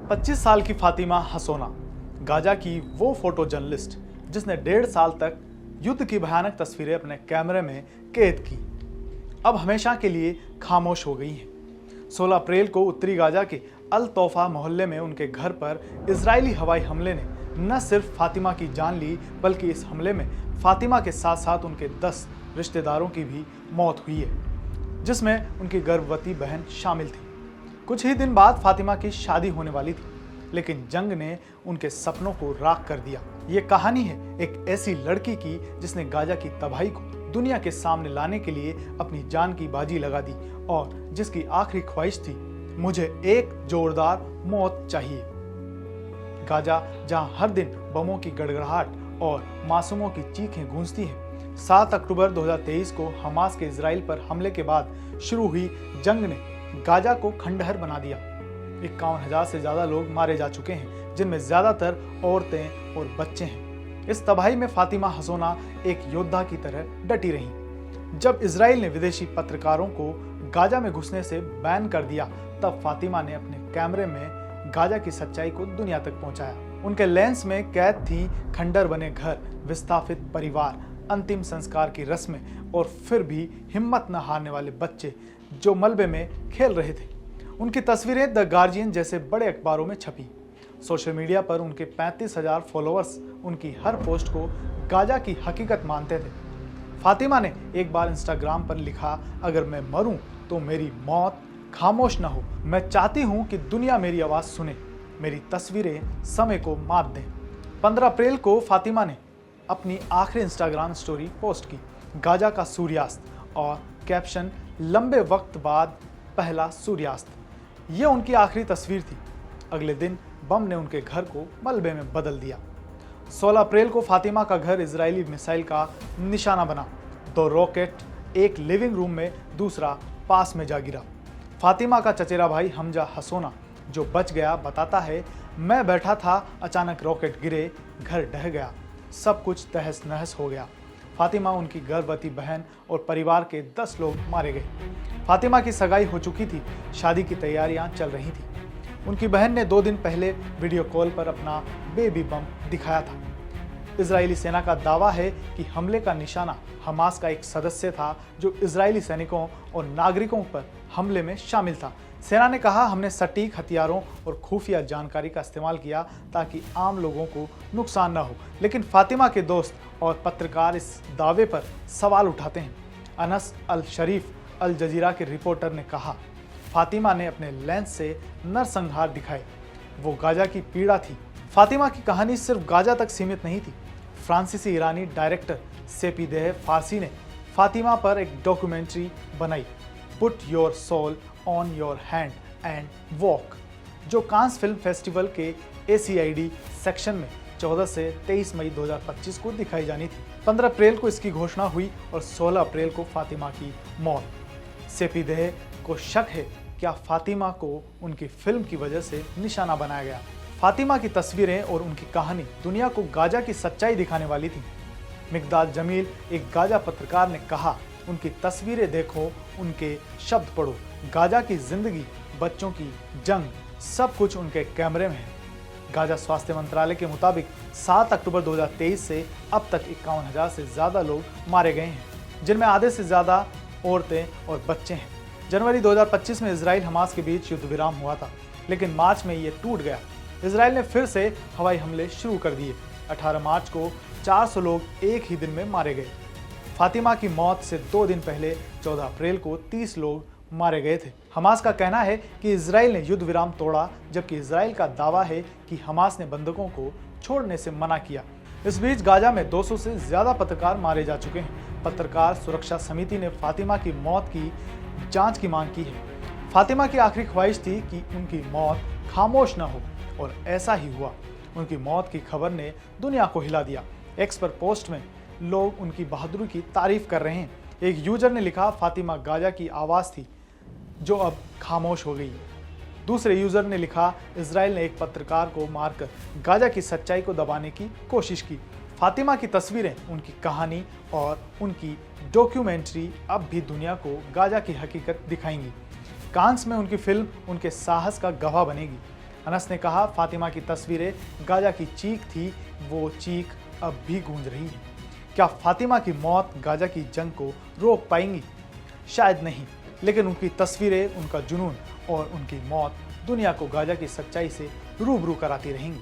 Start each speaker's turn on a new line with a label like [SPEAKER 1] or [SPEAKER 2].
[SPEAKER 1] 25 साल की फातिमा हसोना, गाजा की वो फोटो जर्नलिस्ट जिसने 1.5 साल तक युद्ध की भयानक तस्वीरें अपने कैमरे में कैद की, अब हमेशा के लिए खामोश हो गई हैं। 16 अप्रैल को उत्तरी गाजा के अल तोफा मोहल्ले में उनके घर पर इजरायली हवाई हमले ने न सिर्फ फातिमा की जान ली, बल्कि इस हमले में फातिमा के साथ साथ उनके 10 रिश्तेदारों की भी मौत हुई है, जिसमें उनकी गर्भवती बहन शामिल थी। कुछ ही दिन बाद फातिमा की शादी होने वाली थी, लेकिन जंग ने उनके सपनों को राख कर दिया। ये कहानी है एक ऐसी लड़की की जिसने गाजा की तबाही को दुनिया के सामने लाने के लिए अपनी जान की बाजी लगा दी और जिसकी आखिरी ख्वाहिश थी, मुझे एक जोरदार मौत चाहिए। गाजा, जहां हर दिन बमों की गड़गड़ाहट और मासूमों की चीखें गूंजती हैं, 7 अक्टूबर 2023 को हमास के इजराइल पर हमले के बाद शुरू हुई जंग ने गाजा को खंडहर बना दिया। 51,000 से ज्यादा लोग मारे जा चुके हैं, जिनमें ज्यादातर औरतें और बच्चे हैं। इस तबाही में फातिमा हसोना एक योद्धा की तरह डटी रहीं। जब इजराइल ने विदेशी पत्रकारों को गाजा में घुसने से बैन कर दिया, तब फातिमा ने अपने कैमरे में गाजा की सच्चाई को दुनिया तक पहुंचाया। उनके लेंस में कैद थी खंडर बने घर, विस्थापित परिवार, अंतिम संस्कार की रस्में और फिर भी हिम्मत न हारने वाले बच्चे जो मलबे में खेल रहे थे। उनकी तस्वीरें द गार्जियन जैसे बड़े अखबारों में छपी। सोशल मीडिया पर उनके 35,000 फॉलोअर्स उनकी हर पोस्ट को गाजा की हकीकत मानते थे। फातिमा ने एक बार इंस्टाग्राम पर लिखा, अगर मैं मरूं तो मेरी मौत खामोश न हो। मैं चाहती हूं कि दुनिया मेरी आवाज सुने, मेरी तस्वीरें समय को मात दें। 15 अप्रैल को फातिमा ने अपनी आखिरी इंस्टाग्राम स्टोरी पोस्ट की, गाजा का सूर्यास्त, और कैप्शन, लंबे वक्त बाद पहला सूर्यास्त। ये उनकी आखिरी तस्वीर थी। अगले दिन बम ने उनके घर को मलबे में बदल दिया। 16 अप्रैल को फातिमा का घर इजरायली मिसाइल का निशाना बना। 2 रॉकेट, एक लिविंग रूम में, दूसरा पास में जा गिरा। फातिमा का चचेरा भाई हमजा हसोना, जो बच गया, बताता है, मैं बैठा था, अचानक रॉकेट गिरे, घर ढह गया, सब कुछ तहस नहस हो गया। फातिमा, उनकी गर्भवती बहन और परिवार के 10 लोग मारे गए। फातिमा की सगाई हो चुकी थी, शादी की तैयारियां चल रही थी। उनकी बहन ने 2 दिन पहले वीडियो कॉल पर अपना बेबी बम दिखाया था। इजरायली सेना का दावा है कि हमले का निशाना हमास का एक सदस्य था, जो इजरायली सैनिकों और नागरिकों पर हमले में शामिल था। सेना ने कहा, हमने सटीक हथियारों और खुफिया जानकारी का इस्तेमाल किया ताकि आम लोगों को नुकसान न हो। लेकिन फातिमा के दोस्त और पत्रकार इस दावे पर सवाल उठाते हैं। अनस अल शरीफ अल जजीरा के रिपोर्टर ने कहा, फातिमा ने अपने लेंस से नरसंहार दिखाए, वो गाजा की पीड़ा थी। फातिमा की कहानी सिर्फ गाजा तक सीमित नहीं थी। फ्रांसीसी ईरानी डायरेक्टर सेपीदेह फारसी ने फातिमा पर एक डॉक्यूमेंट्री बनाई, put your soul on your hand and walk, जो कांस फिल्म फेस्टिवल के ACID सेक्शन में 14 से 23 मई 2025 को दिखाई जानी थी। 15 अप्रैल को इसकी घोषणा हुई और 16 अप्रैल को फातिमा की मौत। सेपीदेह को शक है, क्या फातिमा को उनकी फिल्म की वजह से निशाना बनाया गया। फातिमा की तस्वीरें और उनकी कहानी दुनिया को गाजा की सच्चाई दिखाने वाली थी। मिकदाद जमील, एक गाजा पत्रकार, ने कहा, उनकी तस्वीरें देखो, उनके शब्द पढ़ो, गाजा की जिंदगी, बच्चों की जंग, सब कुछ उनके कैमरे में है। गाजा स्वास्थ्य मंत्रालय के मुताबिक 7 अक्टूबर 2023 से अब तक 51,000 से ज्यादा लोग मारे गए हैं, जिनमें आधे से ज्यादा औरतें और बच्चे हैं। जनवरी 2025 में इजराइल हमास के बीच युद्ध विराम हुआ था, लेकिन मार्च में ये टूट गया। इजराइल ने फिर से हवाई हमले शुरू कर दिए। 18 मार्च को 400 लोग एक ही दिन में मारे गए। फातिमा की मौत से 2 दिन पहले 14 अप्रैल को 30 लोग मारे गए थे। हमास का कहना है कि इजराइल ने युद्ध विराम तोड़ा, जबकि इजराइल का दावा है कि हमास ने बंधकों को छोड़ने से मना किया। इस बीच गाजा में 200 से ज्यादा पत्रकार मारे जा चुके हैं। पत्रकार सुरक्षा समिति ने फातिमा की मौत की जांच की मांग की है। फातिमा की आखिरी ख्वाहिश थी कि उनकी मौत खामोश न हो, और ऐसा ही हुआ। उनकी मौत की खबर ने दुनिया को हिला दिया। एक्स पर पोस्ट में लोग उनकी बहादुरी की तारीफ कर रहे हैं। एक यूजर ने लिखा, फातिमा गाजा की आवाज थी जो अब खामोश हो गई। दूसरे यूजर ने लिखा, इजराइल ने एक पत्रकार को मारकर गाजा की सच्चाई को दबाने की कोशिश की। फातिमा की तस्वीरें, उनकी कहानी और उनकी डॉक्यूमेंट्री अब भी दुनिया को गाजा की हकीकत दिखाएंगी। कांस में उनकी फिल्म उनके साहस का गवाह बनेगी। अनस ने कहा, फातिमा की तस्वीरें गाजा की चीख थी, वो चीख अब भी गूंज रही है। क्या फातिमा की मौत गाजा की जंग को रोक पाएंगी? शायद नहीं, लेकिन उनकी तस्वीरें, उनका जुनून और उनकी मौत दुनिया को गाजा की सच्चाई से रूबरू कराती रहेंगी।